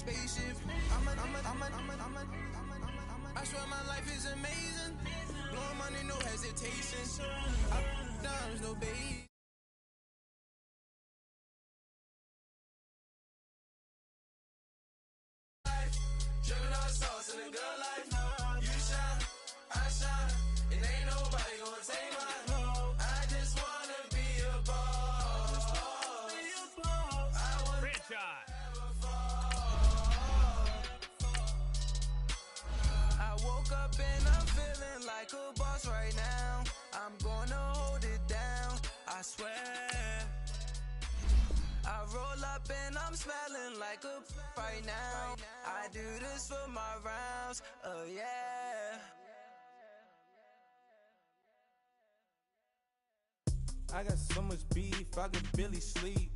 spaceship. I swear my life is amazing. Blowing money, no hesitation. Dimes, no baby. Dripping all sauce in a good life. You shine, I shine. It ain't nobody gonna take mine. I just wanna be a boss. I want franchise. I woke up and I'm feeling like a boss right now. I'm gonna hold it down, I swear. I roll up and I'm smelling like a right now. I do this for my rounds, oh yeah. I got so much beef, I could barely sleep.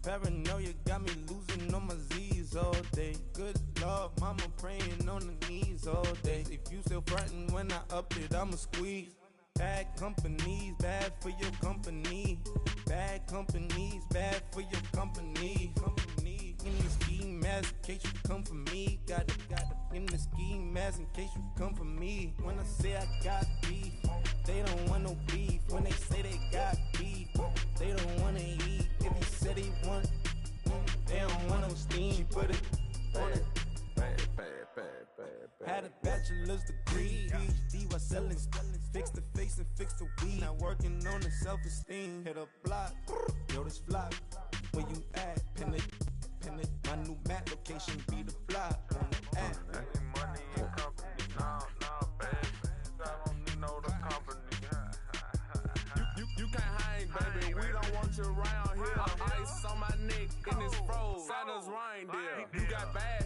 Paranoia got me losing on my Z's all day. Good Lord, mama praying on the knees all day. If you still frontin' when I up it, I'ma squeeze. Bad companies, bad for your company. Bad companies, bad for your company. In the ski mask in case you come for me. Got it in the ski mask in case you come for me. When I say I got beef, they don't want no beef. When they say they got beef, they don't wanna eat. If he said he want, they don't want no steam. She put it on it. Had a bachelor's degree, PhD while selling. Fix the face and fix the weed. Now working on the self-esteem. Hit a block, yo this flock. Where you at? Pin it. My new map location be the block on the app. Money and company, nah, baby. I don't need no the company. You can't hang, baby. We don't want you around here. Ice on my neck in this froze. Santa's reindeer. You got bad.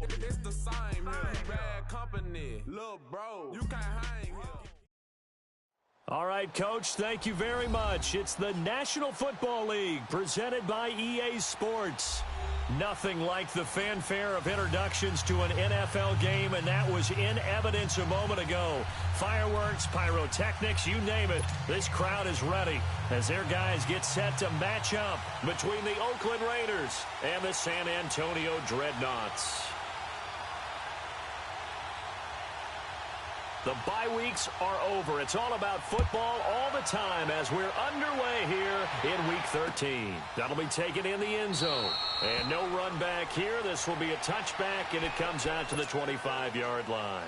It's the same here. Bad company, little bro. You can't hang here. All right, Coach, thank you very much. It's the National Football League presented by EA Sports. Nothing like the fanfare of introductions to an NFL game, and that was in evidence a moment ago. Fireworks, pyrotechnics, you name it. This crowd is ready as their guys get set to match up between the Oakland Raiders and the San Antonio Dreadnoughts. The bye weeks are over. It's all about football all the time as we're underway here in Week 13. That'll be taken in the end zone. And no run back here. This will be a touchback, and it comes out to the 25-yard line.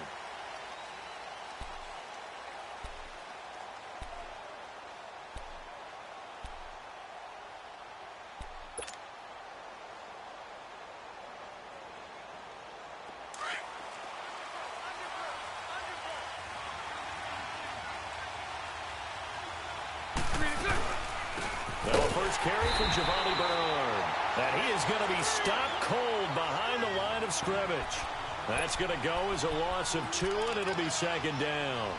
Carry for Giovanni Bernard. And he is going to be stopped cold behind the line of scrimmage. That's going to go as a loss of 2, and it'll be second down.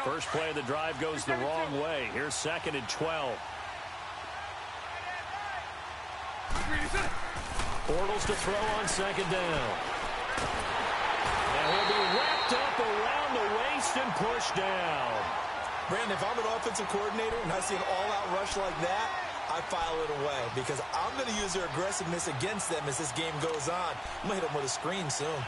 First play of the drive goes the wrong way. Here's 2nd and 12. Bortles to throw on 2nd down. And he'll be wrapped up around the waist and pushed down. Brandon, if I'm an offensive coordinator and I see an all-out rush like that, I file it away because I'm going to use their aggressiveness against them as this game goes on. I'm going to hit them with a screen soon.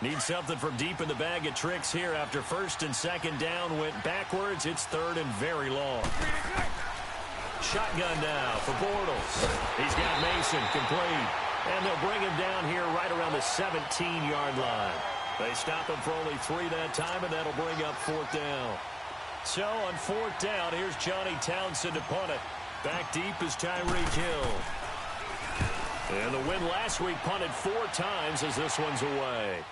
Need something from deep in the bag of tricks here after 1st and 2nd down went backwards. It's 3rd and very long. Shotgun now for Bortles. He's got Mason complete. And they'll bring him down here right around the 17-yard line. They stop him for only 3 that time, and that'll bring up 4th down. So on 4th down, here's Johnny Townsend to punt it. Back deep is Tyreek Hill. And the win last week punted 4 times as this one's away.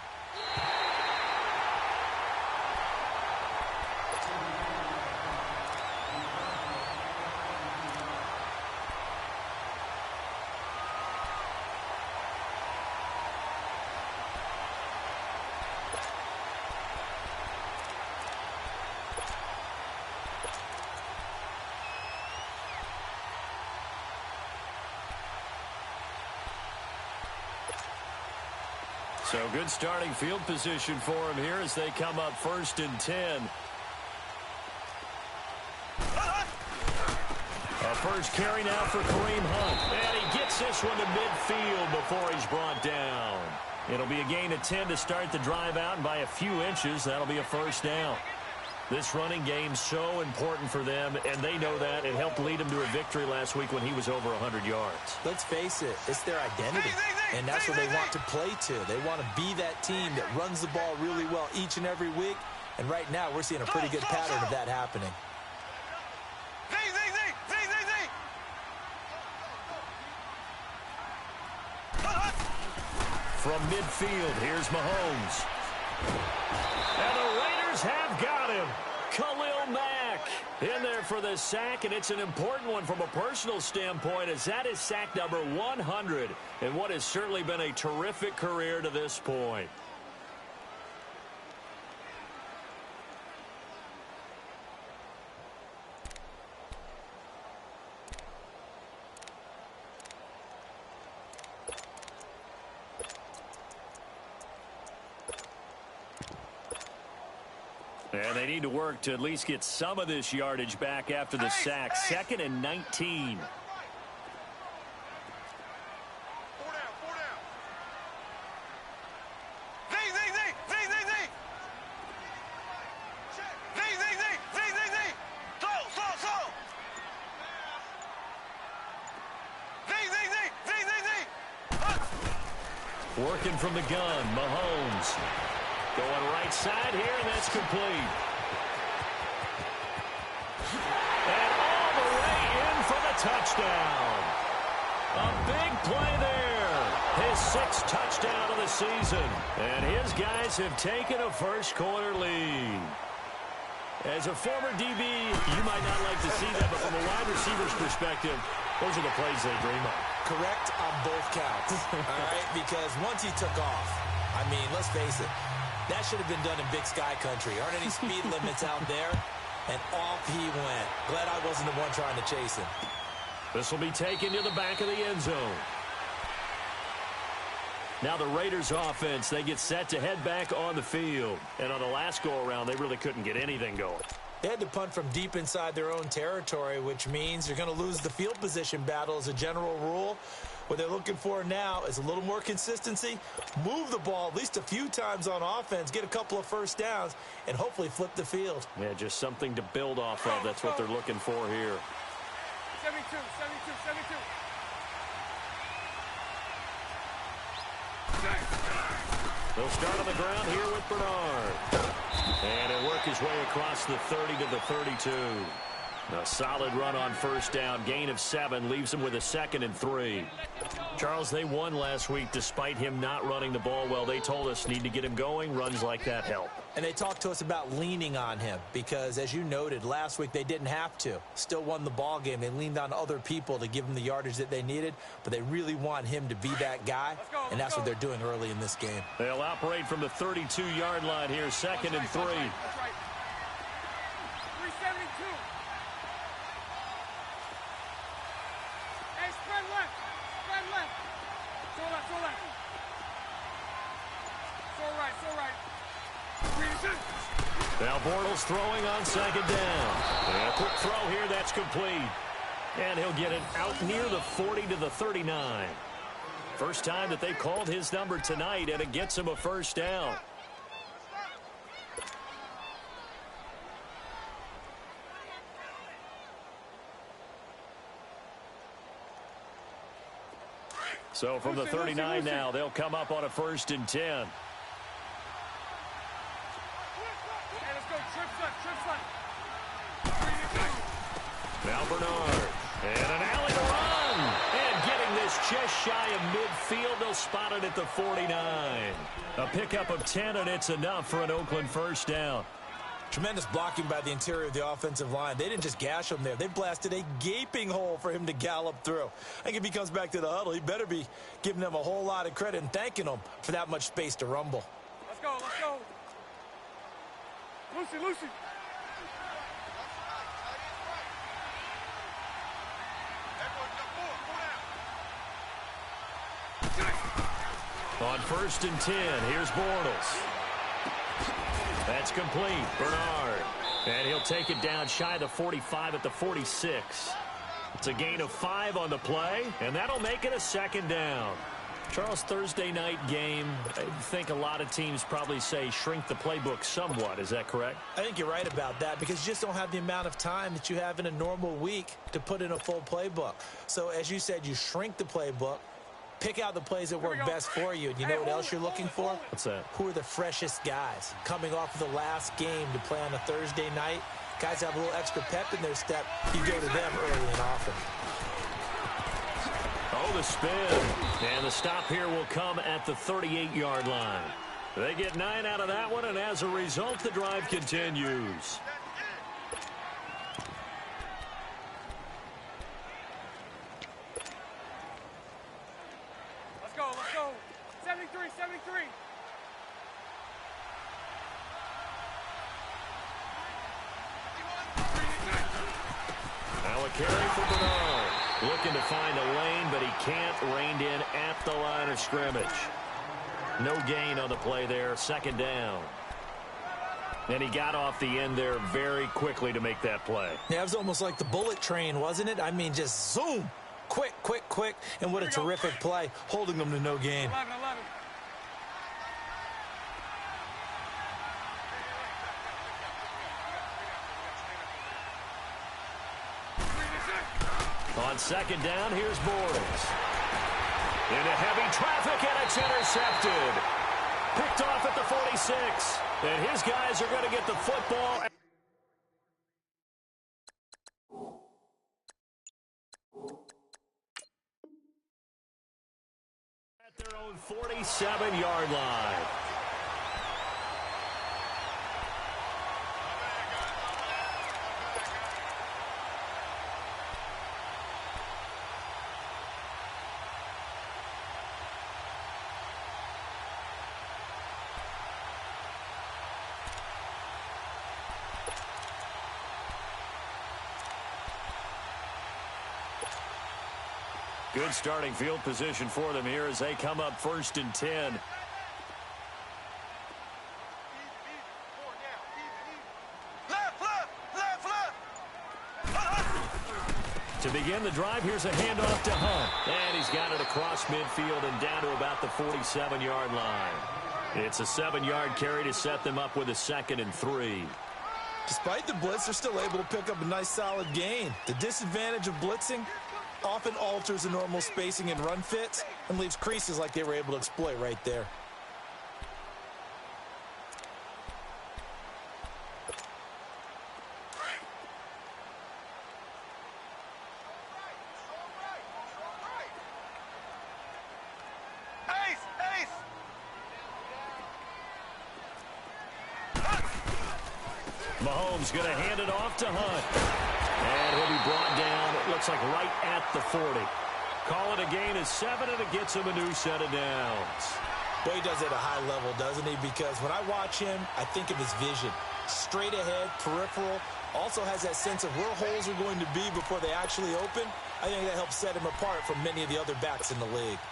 So good starting field position for him here as they come up 1st and 10. A first carry now for Kareem Hunt. And he gets this one to midfield before he's brought down. It'll be a gain of 10 to start the drive out, and by a few inches, that'll be a first down. This running game's so important for them, and they know that. It helped lead them to a victory last week when he was over 100 yards. Let's face it, it's their identity, and that's what they want to play to. They want to be that team that runs the ball really well each and every week, and right now we're seeing a pretty good pattern of that happening. From midfield, here's Mahomes. And the Raiders have got him. Khalil Mack in there for the sack, and it's an important one from a personal standpoint, as that is sack number 100 in what has certainly been a terrific career to this point. And they need to work to at least get some of this yardage back after the sack. 2nd and 19. Working from the gun, Mahomes. Going right side here, and that's complete. And all the way in for the touchdown. A big play there. His 6th touchdown of the season. And his guys have taken a first-quarter lead. As a former DB, you might not like to see that, but from a wide receiver's perspective, those are the plays they dream of. Correct on both counts, all right? Because once he took off, I mean, let's face it, that should have been done in Big Sky Country. Aren't any speed limits out there? And off he went. Glad I wasn't the one trying to chase him. This will be taken to the back of the end zone. Now the Raiders offense, they get set to head back on the field. And on the last go-around, they really couldn't get anything going. They had to punt from deep inside their own territory, which means you're going to lose the field position battle as a general rule. What they're looking for now is a little more consistency, move the ball at least a few times on offense, get a couple of first downs, and hopefully flip the field. Yeah, just something to build off of. That's what they're looking for here. 72, 72, 72. They'll start on the ground here with Bernard. And he'll work his way across the 30 to the 32. A solid run on first down. Gain of 7 leaves him with a 2nd and 3. Charles, they won last week despite him not running the ball well. They told us need to get him going. Runs like that help. And they talked to us about leaning on him because, as you noted, last week they didn't have to. Still won the ball game. They leaned on other people to give them the yardage that they needed, but they really want him to be that guy, and that's what they're doing early in this game. They'll operate from the 32-yard line here, 2nd and 3. 372. Hey, spread left. Spread left. So left, so left. So right, so right. Now Bortles throwing on 2nd down. And a quick throw here, that's complete. And he'll get it out near the 40 to the 39. First time that they've called his number tonight, and it gets him a first down. So from the 39 now, they'll come up on a 1st and 10. Now Bernard. And an alley to run. And getting this just shy of midfield. They'll spot it at the 49. A pickup of 10, and it's enough for an Oakland first down. Tremendous blocking by the interior of the offensive line. They didn't just gash him there. They blasted a gaping hole for him to gallop through. I think if he comes back to the huddle, he better be giving them a whole lot of credit and thanking them for that much space to rumble. Let's go, let's go. Lucy, Lucy. On 1st and 10, here's Bortles. That's complete. Bernard. And he'll take it down shy of the 45 at the 46. It's a gain of 5 on the play, and that'll make it a 2nd down. Charles, Thursday night game, I think a lot of teams probably say shrink the playbook somewhat. Is that correct? I think you're right about that because you just don't have the amount of time that you have in a normal week to put in a full playbook. So, as you said, you shrink the playbook, pick out the plays that work best for you. And you know what else you're looking for? What's that? Who are the freshest guys coming off of the last game to play on a Thursday night? Guys have a little extra pep in their step. You go to them early and often. Oh, the spin. And the stop here will come at the 38-yard line. They get 9 out of that one, and as a result, the drive continues. Let's go. 73. Now a carry for Bernard. Looking to find a lane, but he can't. Reined in at the line of scrimmage. No gain on the play there. 2nd down. And he got off the end there very quickly to make that play. Yeah, it was almost like the bullet train, wasn't it? I mean, just zoom. Quick. And what a terrific play, holding them to no gain. 11. On 2nd down, here's Bortles. Into heavy traffic, and it's intercepted. Picked off at the 46. And his guys are going to get the football. At their own 47-yard line. Good starting field position for them here as they come up 1st and 10. To begin the drive, here's a handoff to Hunt. And he's got it across midfield and down to about the 47-yard line. It's a 7-yard carry to set them up with a 2nd and 3. Despite the blitz, they're still able to pick up a nice solid gain. The disadvantage of blitzing often alters the normal spacing and run fits and leaves creases like they were able to exploit right there. Mahomes going to hand it off to Hunt. And he'll be brought down, it looks like right at the 40. Call it a gain of 7, and it gets him a new set of downs. Boy, he does it at a high level, doesn't he? Because when I watch him, I think of his vision. Straight ahead, peripheral, also has that sense of where holes are going to be before they actually open. I think that helps set him apart from many of the other backs in the league.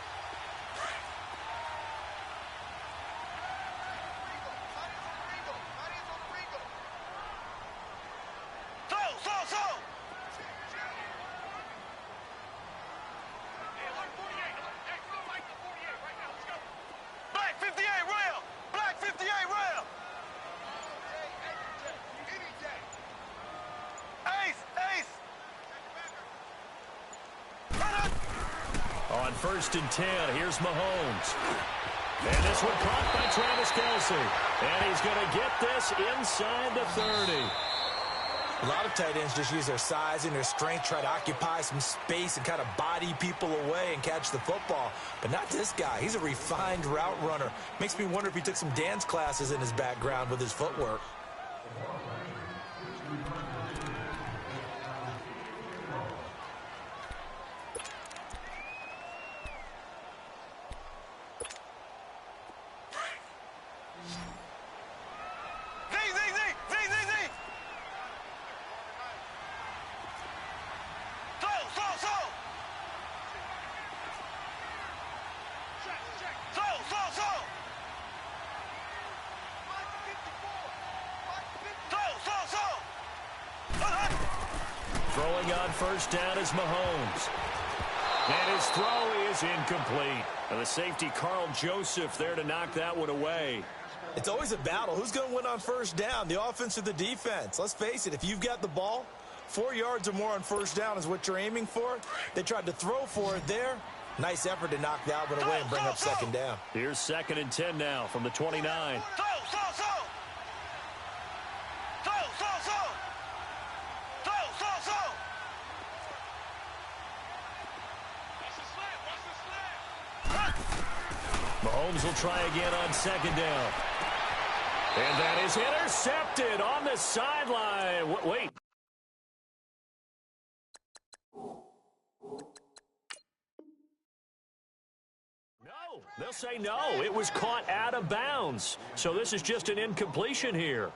On 1st and 10, here's Mahomes. And this one caught by Travis Kelce. And he's going to get this inside the 30. A lot of tight ends just use their size and their strength, try to occupy some space and kind of body people away and catch the football. But not this guy. He's a refined route runner. Makes me wonder if he took some dance classes in his background with his footwork. Throwing on first down is Mahomes. And his throw is incomplete. And the safety, Carl Joseph, there to knock that one away. It's always a battle. Who's going to win on first down, the offense or the defense? Let's face it, if you've got the ball, 4 yards or more on first down is what you're aiming for. They tried to throw for it there. Nice effort to knock that one away and bring up second down. Here's 2nd and 10 now from the 29. Mahomes will try again on 2nd down. And that is intercepted on the sideline. Wait. No, they'll say no. It was caught out of bounds. So this is just an incompletion here.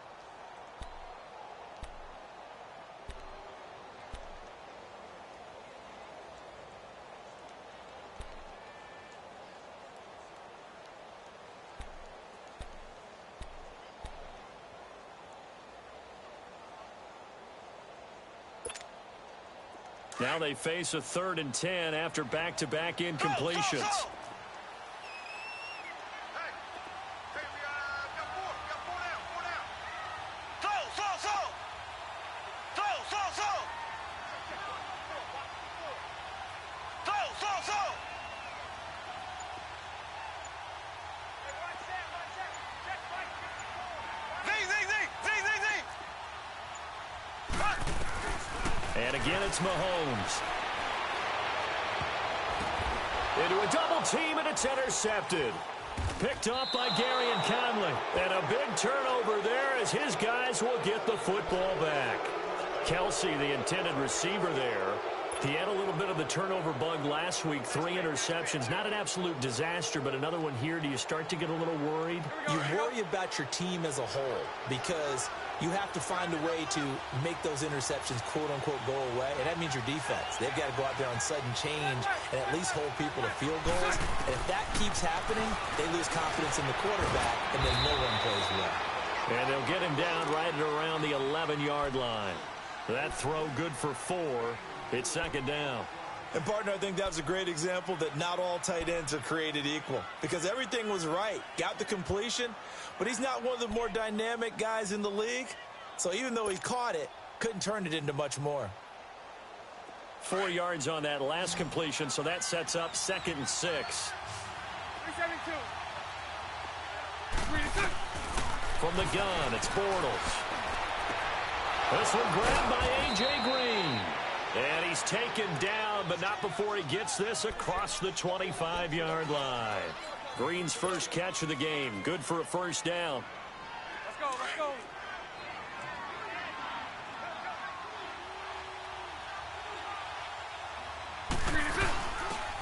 Now they face a 3rd and 10 after back-to-back incompletions. And again, it's Mahomes. Into a double team, and it's intercepted. Picked up by Gary and Conley. And a big turnover there as his guys will get the football back. Kelsey, the intended receiver there. He had a little bit of the turnover bug last week. 3 interceptions. Not an absolute disaster, but another one here. Do you start to get a little worried? You worry about your team as a whole because you have to find a way to make those interceptions, quote-unquote, go away, and that means your defense. They've got to go out there on sudden change and at least hold people to field goals. And if that keeps happening, they lose confidence in the quarterback, and then no one plays well. And they'll get him down right at around the 11-yard line. That throw good for 4. It's 2nd down. And, partner, I think that was a great example that not all tight ends are created equal because everything was right. Got the completion, but he's not one of the more dynamic guys in the league. So even though he caught it, couldn't turn it into much more. 4 yards on that last completion, so that sets up 2nd and 6. 372. From the gun, it's Bortles. This one grabbed by A.J. Green. And he's taken down, but not before he gets this across the 25-yard line. Green's first catch of the game. Good for a first down. Let's go, let's go.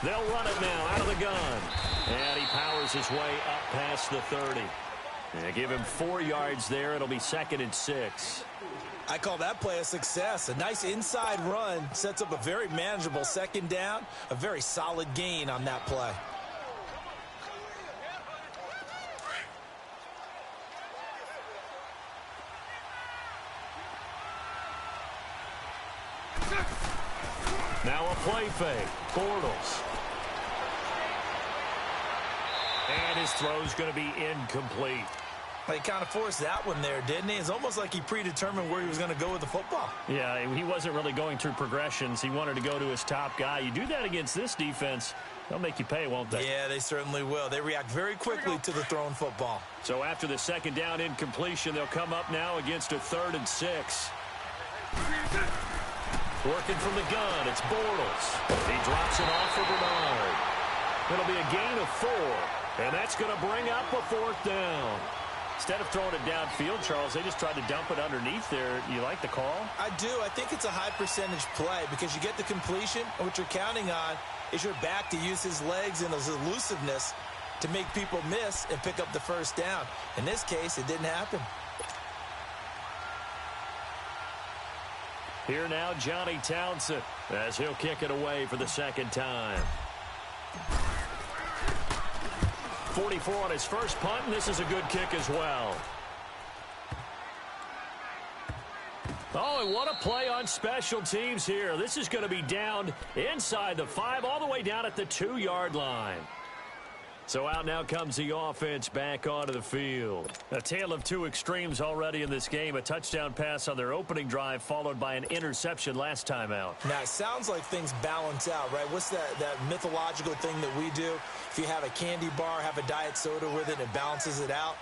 They'll run it now out of the gun. And he powers his way up past the 30. And give him 4 yards there. It'll be 2nd and 6. I call that play a success. A nice inside run sets up a very manageable 2nd down. A very solid gain on that play. Now a play fake. Bortles. And his throw's going to be incomplete. He kind of forced that one there, didn't he? It's almost like he predetermined where he was going to go with the football. Yeah, he wasn't really going through progressions. He wanted to go to his top guy. You do that against this defense, they'll make you pay, won't they? Yeah, they certainly will. They react very quickly to the thrown football. So after the 2nd down incompletion, they'll come up now against a 3rd and 6. Working from the gun, it's Bortles. He drops it off for Bernard. It'll be a gain of 4, and that's going to bring up a 4th down. Instead of throwing it downfield, Charles, they just tried to dump it underneath there. You like the call? I do. I think it's a high percentage play because you get the completion, and what you're counting on is your back to use his legs and his elusiveness to make people miss and pick up the first down. In this case, it didn't happen. Here now, Johnny Townsend, as he'll kick it away for the 2nd time. 44 on his first punt, and this is a good kick as well. Oh, and what a play on special teams here. This is going to be down inside the 5, all the way down at the 2-yard line. So out now comes the offense back onto the field. A tale of two extremes already in this game. A touchdown pass on their opening drive followed by an interception last time out. Now, it sounds like things balance out, right? What's that mythological thing that we do? If you have a candy bar, have a diet soda with it, it balances it out.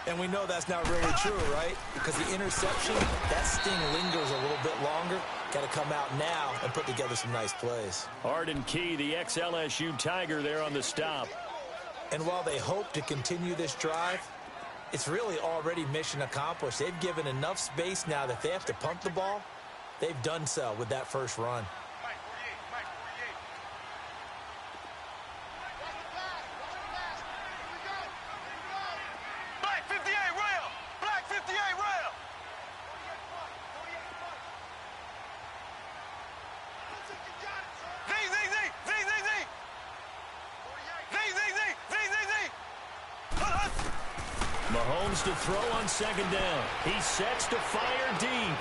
And we know that's not really true, right? Because the interception, that sting lingers a little bit longer. Got to come out now and put together some nice plays. Arden Key, the ex-LSU Tiger, there on the stop. And while they hope to continue this drive, it's really already mission accomplished. They've given enough space now that if they have to punt the ball, they've done so with that first run. Black 58 rail! Black 58 rail! Mahomes to throw on second down. He sets to fire deep.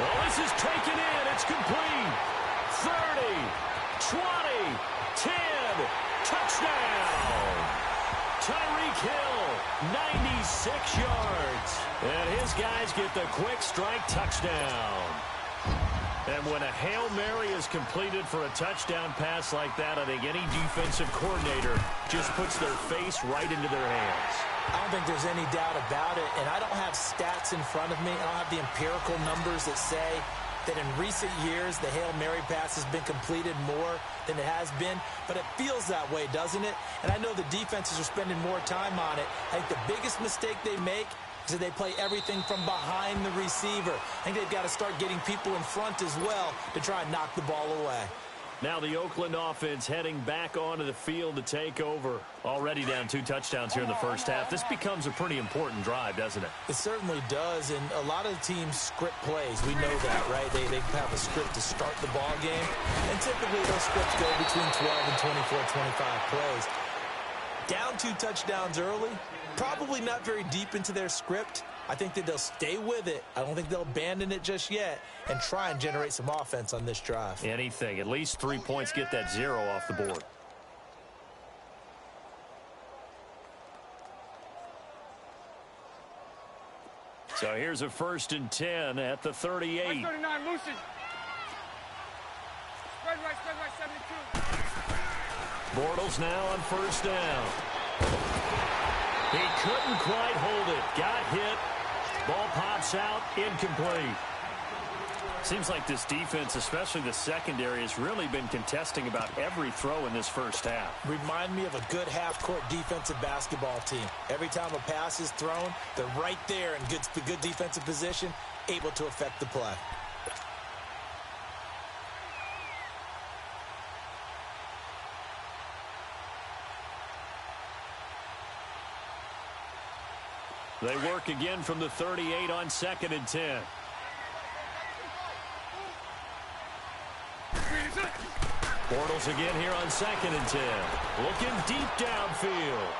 Oh, this is taken in. It's complete. 30, 20, 10. Touchdown. Tyreek Hill, 96 yards. And his guys get the quick strike touchdown. And when a Hail Mary is completed for a touchdown pass like that, I think any defensive coordinator just puts their face right into their hands. I don't think there's any doubt about it, and I don't have stats in front of me. I don't have the empirical numbers that say that in recent years the Hail Mary pass has been completed more than it has been, but it feels that way, doesn't it? And I know the defenses are spending more time on it. I think the biggest mistake they make is that they play everything from behind the receiver. I think they've got to start getting people in front as well to try and knock the ball away. Now the Oakland offense heading back onto the field to take over. Already down 2 touchdowns here in the first half. This becomes a pretty important drive, doesn't it? It certainly does, and a lot of teams script plays. We know that, right? They have a script to start the ball game, and typically those scripts go between 12 and 24, 25 plays. Down 2 touchdowns early, probably not very deep into their script. I think that they'll stay with it. I don't think they'll abandon it just yet and try and generate some offense on this drive. Anything. At least 3 points, get that 0 off the board. So here's a 1st and 10 at the 38. 39, Lucy. Spread right, 72. Bortles now on 1st down. He couldn't quite hold it. Got hit. Ball pops out. Incomplete. Seems like this defense, especially the secondary, has really been contesting about every throw in this first half. Remind me of a good half-court defensive basketball team. Every time a pass is thrown, they're right there in good defensive position, able to affect the play. They work again from the 38 on 2nd and 10. Bortles again here on 2nd and 10. Looking deep downfield.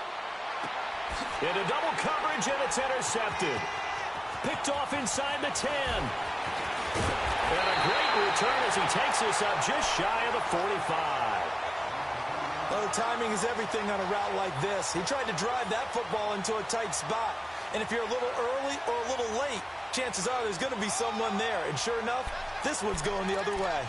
Into double coverage, and it's intercepted. Picked off inside the 10. And a great return as he takes this up just shy of the 45. Well, timing is everything on a route like this. He tried to drive that football into a tight spot. And if you're a little early or a little late, chances are there's going to be someone there. And sure enough, this one's going the other way.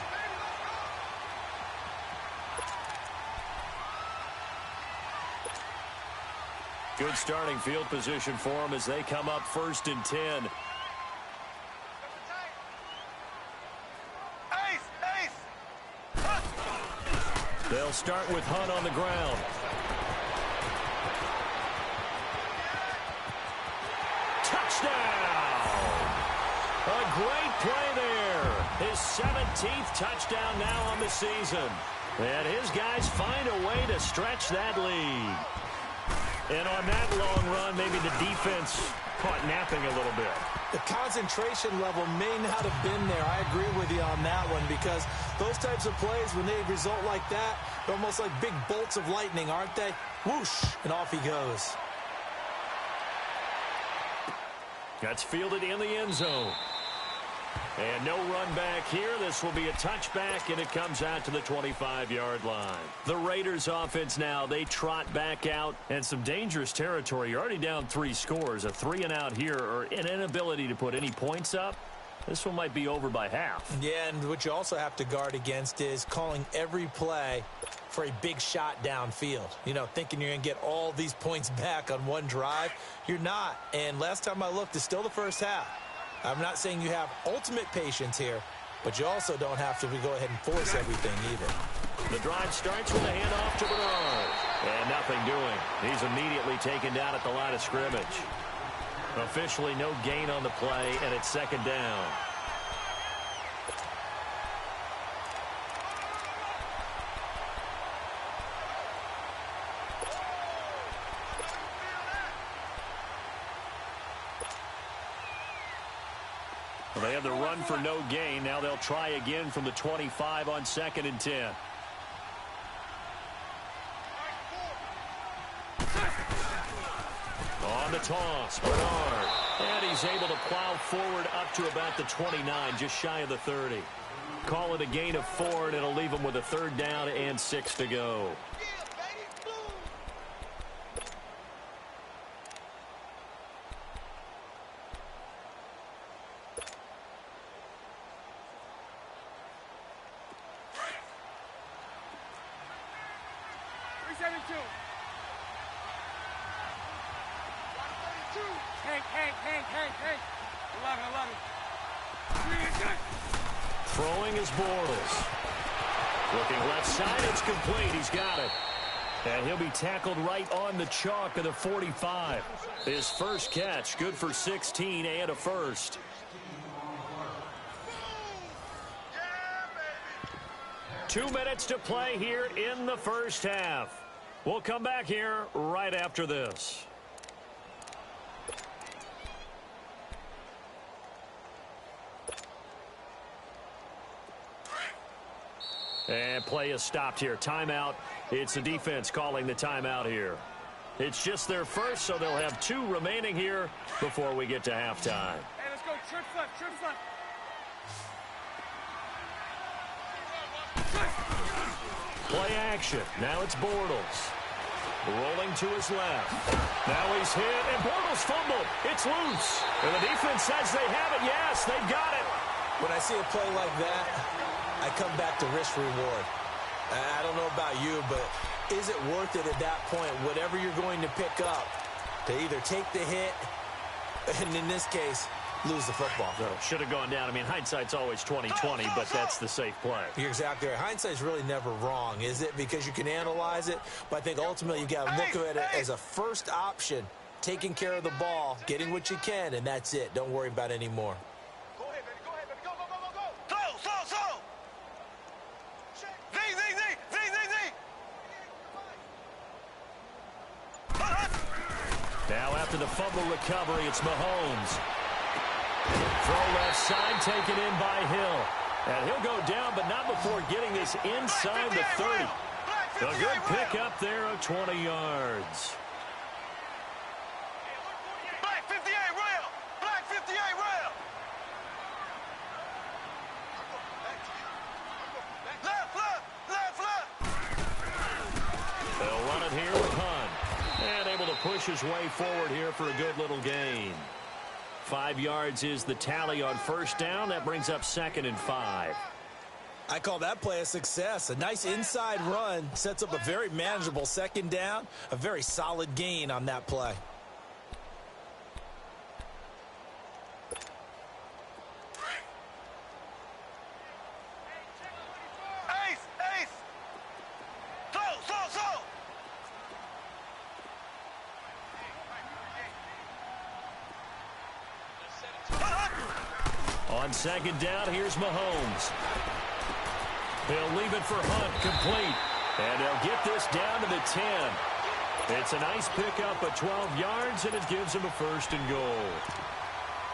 Good starting field position for them as they come up 1st and 10. They'll start with Hunt on the ground. Touchdown! A great play there. His 17th touchdown now on the season. And his guys find a way to stretch that lead. And on that long run, maybe the defense caught napping a little bit. The concentration level may not have been there. I agree with you on that one, because those types of plays, when they result like that, they're almost like big bolts of lightning, aren't they? Whoosh, and off he goes. That's fielded in the end zone. And no run back here. This will be a touchback, and it comes out to the 25-yard line. The Raiders offense now, they trot back out, and some dangerous territory. You're already down 3 scores. A 3-and-out here, or an inability to put any points up. This one might be over by half. Yeah, and what you also have to guard against is calling every play for a big shot downfield. You know, thinking you're going to get all these points back on one drive. You're not. And last time I looked, it's still the first half. I'm not saying you have ultimate patience here, but you also don't have to go ahead and force everything either. The drive starts with a handoff to Bernard. And nothing doing. He's immediately taken down at the line of scrimmage. Officially no gain on the play, and it's second down. Well, they have the run for no gain. Now they'll try again from the 25 on 2nd and 10. On the toss, Bernard. And he's able to plow forward up to about the 29, just shy of the 30. Call it a gain of 4, and it'll leave him with a 3rd down and 6 to go. Throwing is Bortles. Looking left side, it's complete. He's got it. And he'll be tackled right on the chalk of the 45. His first catch, good for 16 and a first. Yeah, 2 minutes to play here in the first half. We'll come back here right after this. And play is stopped here. Timeout. It's the defense calling the timeout here. It's just their first, so they'll have 2 remaining here before we get to halftime. Hey, let's go. Trip left, trip left. Play action. Now it's Bortles. Rolling to his left. Now he's hit, and Bortles fumbled. It's loose. And the defense says they have it. Yes, they've got it. When I see a play like that, I come back to risk reward. I don't know about you, but is it worth it at that point, whatever you're going to pick up, to either take the hit, and in this case, lose the football? So, should have gone down. I mean, hindsight's always 20/20, but that's the safe play. You're exactly right. Hindsight's really never wrong, is it? Because you can analyze it, but I think ultimately you got to look at it as a first option, taking care of the ball, getting what you can, and that's it. Don't worry about any more. Go ahead, baby. Go ahead, baby. Go, go, go, go, go. Slow. Now after the fumble recovery, it's Mahomes. Throw left side, taken in by Hill. And he'll go down, but not before getting this inside the 30. A good pickup there of 20 yards. Black 58 rail. Black 58 rail. Left. They'll run it here with Hunt. And able to push his way forward here for a good little gain. 5 yards is the tally on first down. That brings up 2nd and 5. I call that play a success. A nice inside run sets up a very manageable 2nd down. A very solid gain on that play. Ace. Slow. On 2nd down, here's Mahomes. He'll leave it for Hunt, complete. And they'll get this down to the 10. It's a nice pickup of 12 yards, and it gives him a 1st and goal.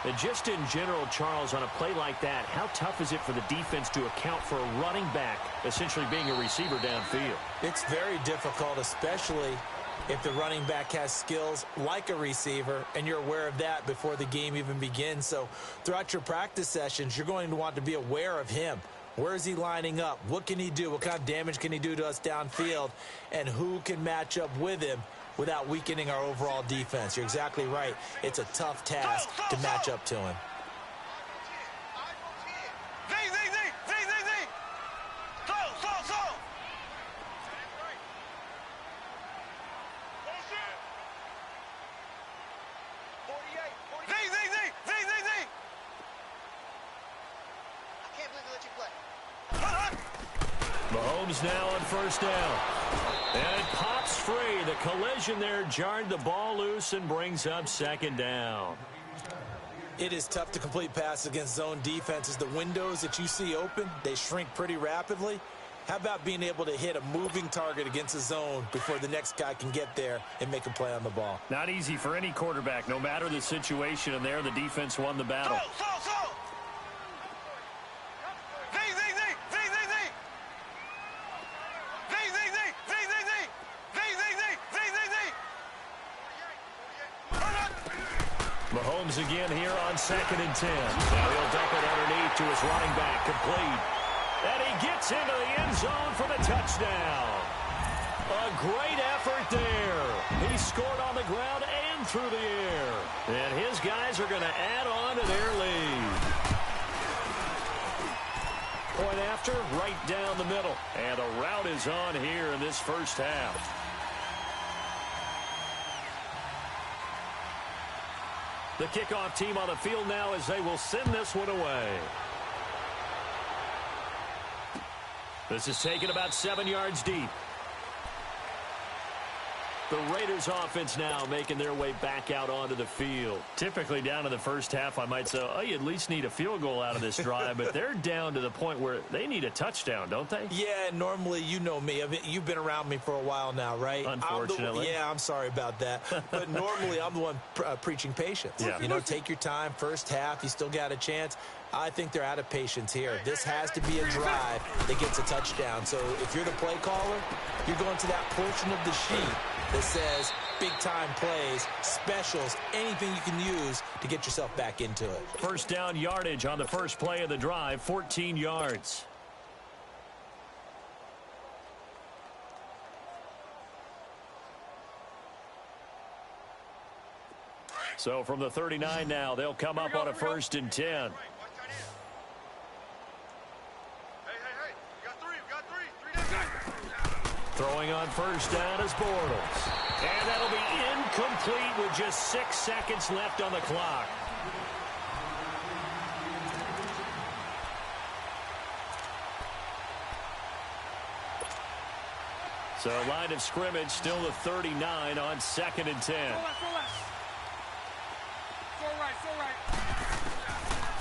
And just in general, Charles, on a play like that, how tough is it for the defense to account for a running back essentially being a receiver downfield? It's very difficult, especially if the running back has skills like a receiver, and you're aware of that before the game even begins. So throughout your practice sessions, you're going to want to be aware of him. Where is he lining up? What can he do? What kind of damage can he do to us downfield? And who can match up with him without weakening our overall defense? You're exactly right. It's a tough task to match up to him. Mahomes now on first down. And it pops free. The collision there jarred the ball loose and brings up second down. It is tough to complete passes against zone defenses. The windows that you see open, they shrink pretty rapidly. How about being able to hit a moving target against a zone before the next guy can get there and make a play on the ball? Not easy for any quarterback, no matter the situation, and there the defense won the battle. Mahomes again here on 2nd and 10. Now he'll dump it underneath to his running back, complete. And he gets into the end zone for the touchdown. A great effort there. He scored on the ground and through the air. And his guys are going to add on to their lead. Point after, right down the middle. And the route is on here in this first half. The kickoff team on the field now as they will send this one away. This is taken about 7 yards deep. The Raiders offense now making their way back out onto the field. Typically down to the first half, I might say, oh, you at least need a field goal out of this drive, but they're down to the point where they need a touchdown, don't they? Yeah, normally, you know me. I mean, you've been around me for a while now, right? Unfortunately. I'm sorry about that. But normally, I'm the one preaching patience. Yeah. You know, take your time. First half, you still got a chance. I think they're out of patience here. This has to be a drive that gets a touchdown. So if you're the play caller, you're going to that portion of the sheet that says big-time plays, specials, anything you can use to get yourself back into it. First down yardage on the first play of the drive, 14 yards. So from the 39 now, they'll come up on a 1st and 10. Throwing on first down is Bortles. And that'll be incomplete with just 6 seconds left on the clock. So line of scrimmage still the 39 on 2nd and 10.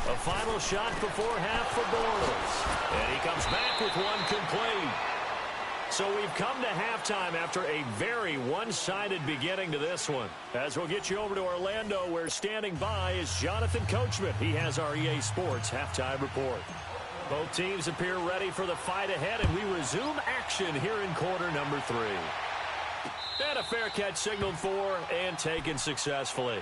A final shot before half for Bortles. And he comes back with one complete. So we've come to halftime after a very one-sided beginning to this one. As we'll get you over to Orlando, where standing by is Jonathan Coachman. He has our EA Sports halftime report. Both teams appear ready for the fight ahead, and we resume action here in quarter number 3. And a fair catch signaled for and taken successfully.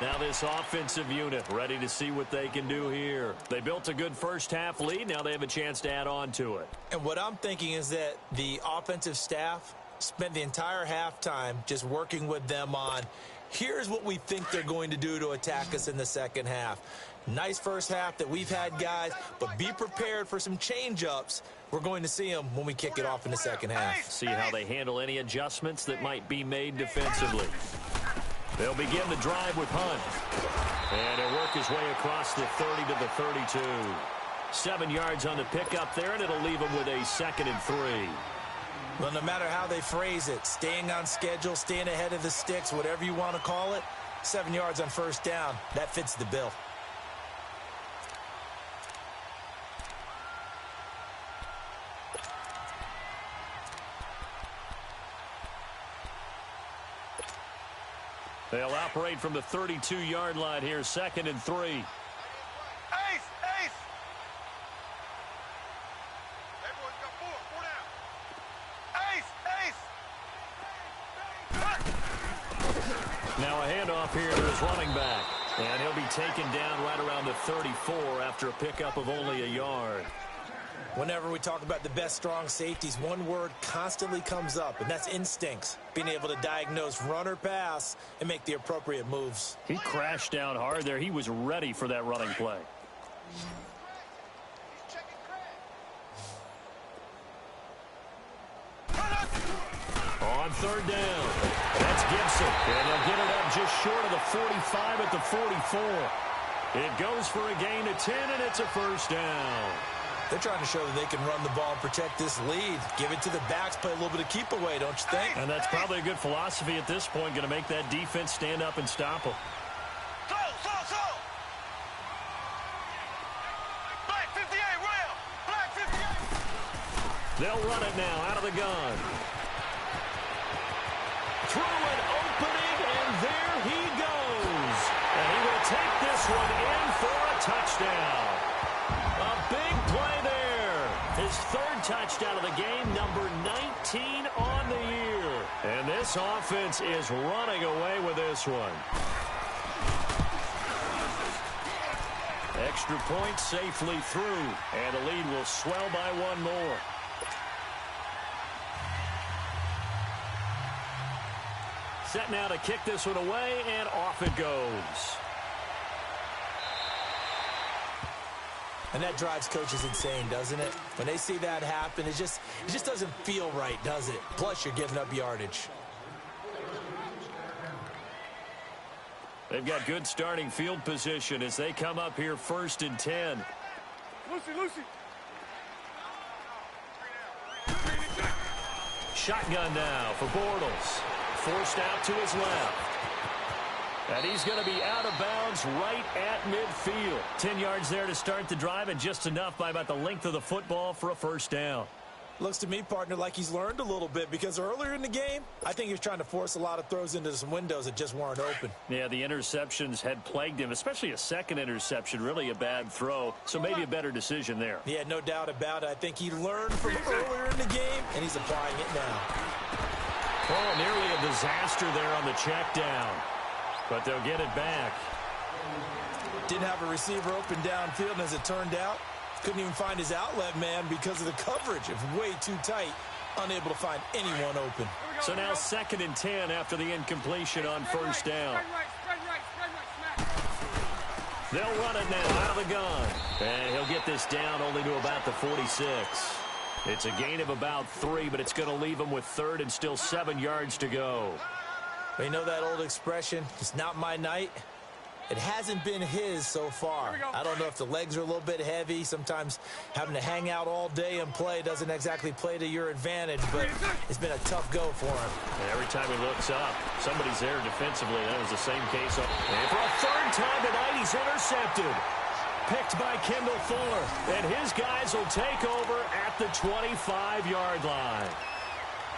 Now this offensive unit ready to see what they can do here. They built a good first half lead. Now they have a chance to add on to it. And what I'm thinking is that the offensive staff spent the entire halftime just working with them on, here's what we think they're going to do to attack us in the second half. Nice first half that we've had, guys, but be prepared for some change-ups. We're going to see them when we kick it off in the second half. See how they handle any adjustments that might be made defensively. They'll begin the drive with Hunt. And he'll work his way across the 30 to the 32. 7 yards on the pickup there, and it'll leave him with a 2nd and 3. Well, no matter how they phrase it, staying on schedule, staying ahead of the sticks, whatever you want to call it, 7 yards on first down, that fits the bill. They'll operate from the 32-yard line here, 2nd and 3. Ace! Ace! Everyone's got four down. Ace! Ace! Now a handoff here to his running back. And he'll be taken down right around the 34 after a pickup of only a yard. Whenever we talk about the best strong safeties, one word constantly comes up, and that's instincts. Being able to diagnose run or pass and make the appropriate moves. He crashed down hard there. He was ready for that running play. On third down, that's Gibson. And they'll get it up just short of the 45 at the 44. It goes for a gain of 10, and it's a first down. They're trying to show that they can run the ball and protect this lead. Give it to the backs, play a little bit of keep away, don't you think? And that's probably a good philosophy at this point, going to make that defense stand up and stop them. Black 58, rail! Black 58! They'll run it now out of the gun. Through an opening, and there he goes. And he will take this one in for a touchdown. A big play there. His third touchdown of the game, number 19 on the year. And this offense is running away with this one. Extra point safely through, and the lead will swell by one more. Set now to kick this one away, and off it goes. And that drives coaches insane, doesn't it? When they see that happen, it just doesn't feel right, does it? Plus, you're giving up yardage. They've got good starting field position as they come up here 1st and 10. Lucy. Shotgun now for Bortles. Forced out to his left. And he's going to be out of bounds right at midfield. 10 yards there to start the drive, and just enough by about the length of the football for a first down. Looks to me, partner, like he's learned a little bit, because earlier in the game, I think he was trying to force a lot of throws into some windows that just weren't open. Yeah, the interceptions had plagued him, especially a second interception, really a bad throw. So maybe a better decision there. Yeah, no doubt about it. I think he learned from earlier in the game, and he's applying it now. Oh, nearly a disaster there on the check down. But they'll get it back. Didn't have a receiver open downfield, and as it turned out, couldn't even find his outlet man because of the coverage. It was way too tight, unable to find anyone open. So now 2nd and 10 after the incompletion on first down. They'll run it now out of the gun. And he'll get this down only to about the 46. It's a gain of about 3, but it's going to leave him with 3rd and still 7 yards to go. You know that old expression, it's not my night? It hasn't been his so far. I don't know if the legs are a little bit heavy. Sometimes having to hang out all day and play doesn't exactly play to your advantage, but it's been a tough go for him. And every time he looks up, somebody's there defensively. That was the same case. And for a 3rd time tonight, he's intercepted. Picked by Kendall Fuller. And his guys will take over at the 25-yard line.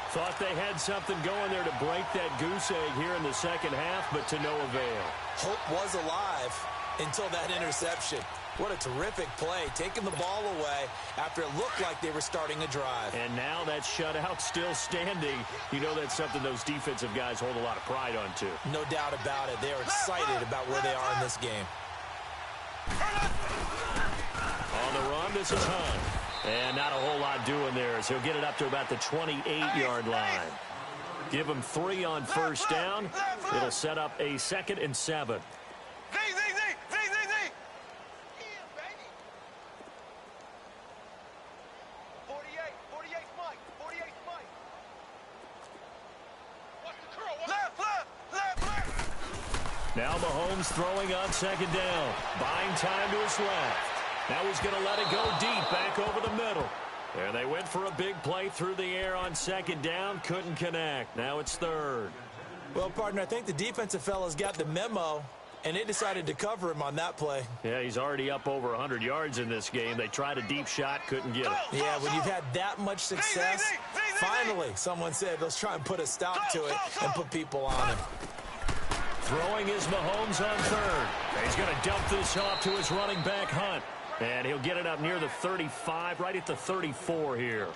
Thought they had something going there to break that goose egg here in the second half, but to no avail. Hope was alive until that interception. What a terrific play, taking the ball away after it looked like they were starting a drive. And now that shutout still standing. You know that's something those defensive guys hold a lot of pride on, too. No doubt about it. They are excited about where they are in this game. On the run, this is Hunt. And not a whole lot doing there as he'll get it up to about the 28-yard line. Give him 3 on first down. It'll set up a 2nd and 7. Z. 48 Mike. 48 Mike. What's the curl? Left. Now Mahomes throwing on 2nd down. Buying time to his left. Now he's going to let it go deep back over the middle. And they went for a big play through the air on 2nd down. Couldn't connect. Now it's 3rd. Well, partner, I think the defensive fellas got the memo, and they decided to cover him on that play. Yeah, he's already up over 100 yards in this game. They tried a deep shot, couldn't get it. Yeah, when you've had that much success, finally someone said, let's try and put a stop to it and put people on him. Throwing is Mahomes on 3rd. He's going to dump this off to his running back, Hunt. And he'll get it up near the 35, right at the 34 here.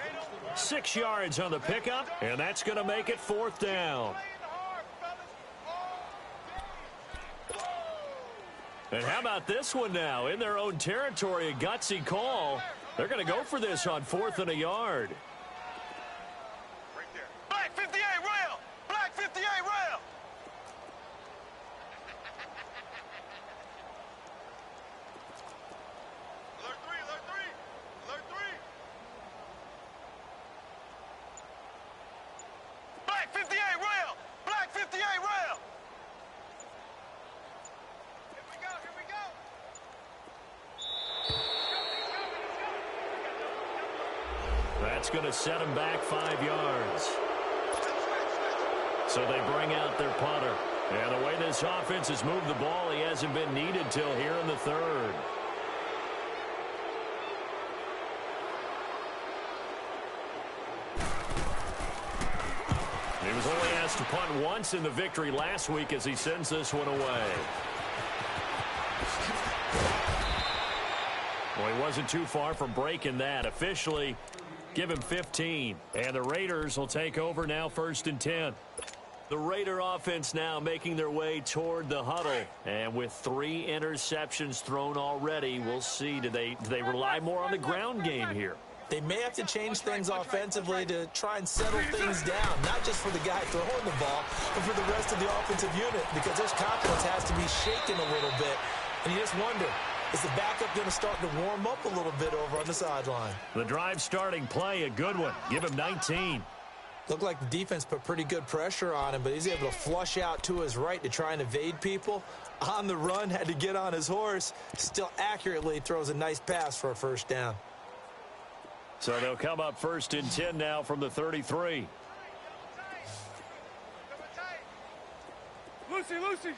6 yards on the pickup, and that's going to make it 4th down. And how about this one now? In their own territory, a gutsy call. They're going to go for this on 4th and a yard. Right there. Black 58 rail! Black 58 rail! Alert 3, alert 3! Alert 3! Black 58 rail! Black 58 rail! Here we go, here we go! That's going to set them back 5 yards. So they bring out their punter. And the way this offense has moved the ball, he hasn't been needed till here in the 3rd. He was only asked to punt once in the victory last week as he sends this one away. Well, he wasn't too far from breaking that. Officially, give him 15. And the Raiders will take over now 1st and 10. The Raider offense now making their way toward the huddle. And with 3 interceptions thrown already, we'll see. Do they rely more on the ground game here? They may have to change things offensively to try and settle things down, not just for the guy throwing the ball, but for the rest of the offensive unit, because their confidence has to be shaken a little bit. And you just wonder, is the backup going to start to warm up a little bit over on the sideline? The drive starting play, a good one. Give him 19. Looked like the defense put pretty good pressure on him, but he's able to flush out to his right to try and evade people. On the run, had to get on his horse. Still accurately throws a nice pass for a 1st down. So they'll come up 1st and 10 now from the 33. Lucy, Lucy!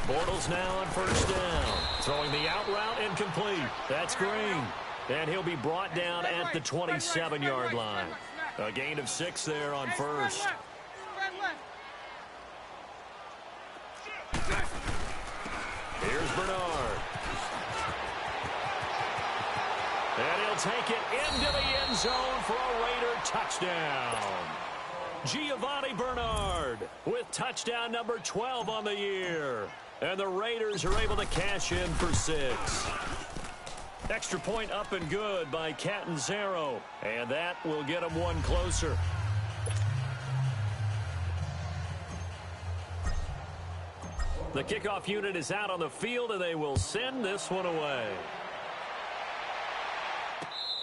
Bortles now on 1st down. Throwing the out route incomplete. That's Green. And he'll be brought down at the 27-yard line. A gain of 6 there on 1st. Here's Bernard. And he'll take it into the end zone for a Raider touchdown. Giovanni Bernard with touchdown number 12 on the year. And the Raiders are able to cash in for 6. Extra point up and good by Catanzaro. And that will get them 1 closer. The kickoff unit is out on the field, and they will send this one away.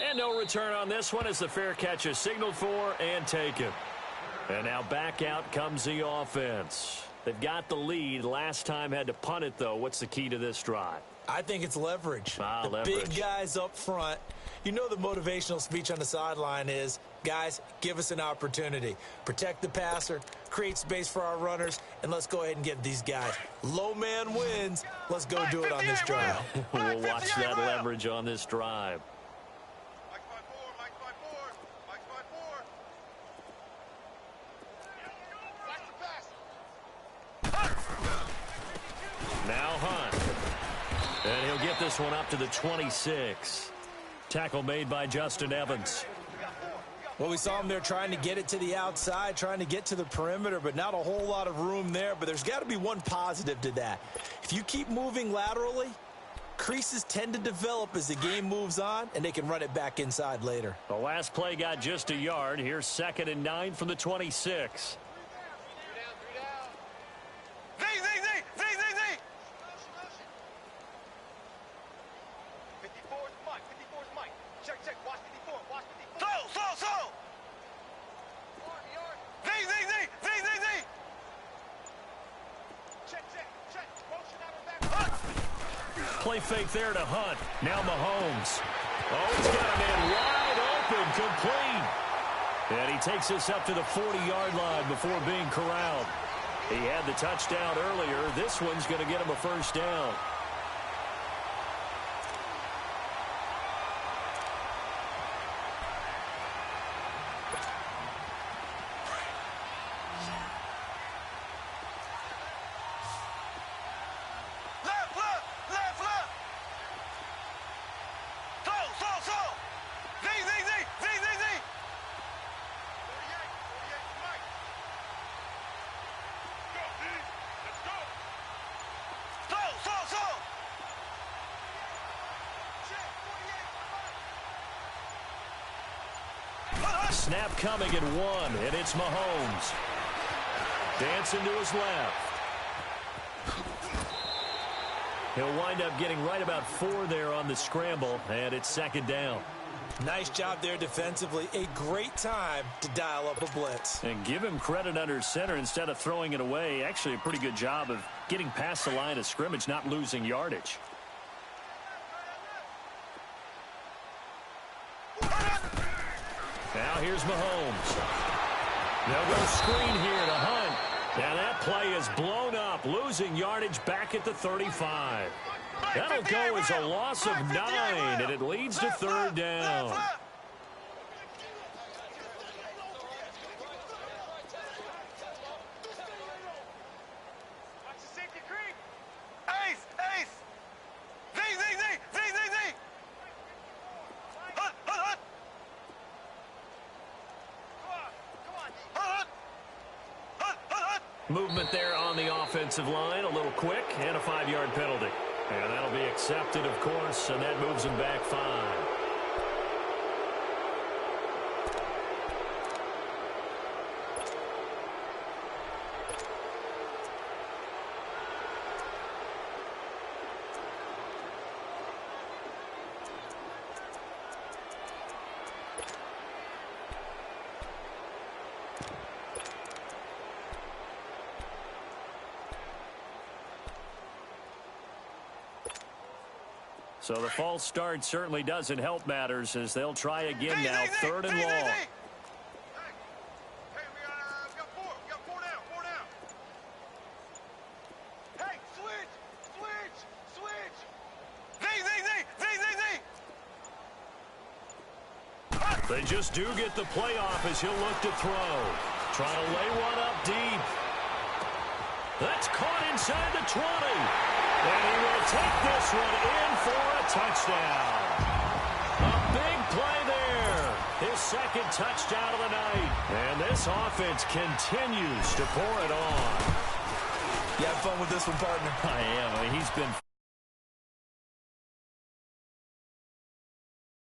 And no return on this one as the fair catch is signaled for and taken. And now back out comes the offense. They've got the lead. Last time had to punt it, though. What's the key to this drive? I think it's leverage. The leverage. Big guys up front. You know the motivational speech on the sideline is, guys, give us an opportunity. Protect the passer, create space for our runners, and let's go ahead and get these guys. Low man wins. Let's go do it on this drive. We'll watch that leverage on this drive. Now Hunt. And he'll get this one up to the 26. Tackle made by Justin Evans. Well, we saw him there trying to get it to the outside, trying to get to the perimeter, but not a whole lot of room there. But there's got to be one positive to that. If you keep moving laterally, creases tend to develop as the game moves on, and they can run it back inside later. The last play got just a yard. Here's 2nd and 9 from the 26. Play fake there to Hunt. Now Mahomes. Oh, he's got him in wide open, complete. And he takes this up to the 40-yard line before being corralled. He had the touchdown earlier. This one's going to get him a 1st down. snap coming at 1, and it's Mahomes. Dancing to his left. He'll wind up getting right about 4 there on the scramble, and it's second down. Nice job there defensively. A great time to dial up a blitz. And give him credit under center instead of throwing it away. Actually, a pretty good job of getting past the line of scrimmage, not losing yardage. Now here's Mahomes. They'll go screen here to Hunt. Now that play is blown up, losing yardage back at the 35. That'll go as a loss of 9, and it leads to third down. Ace! Ace! Z! Z! Z! Z! Z! Z! Hunt! Hunt! Hunt! Hunt! Hunt! Hunt! Hunt! Movement there on the offensive line, a little quick, and a 5-yard penalty. And that'll be accepted, of course, and that moves him back 5. So the false start certainly doesn't help matters as they'll try again now, third and long. Hey, we got 4. We got 4 down. 4 down. Hey, switch! Switch! Switch! Z! Z! Z! Z! Z! Z! They just do get the playoff as he'll look to throw. Trying to lay one up deep. That's caught inside the 20. And he will take this one in for a touchdown. A big play there. His second touchdown of the night. And this offense continues to pour it on. You have fun with this one, partner? I am. I mean, he's been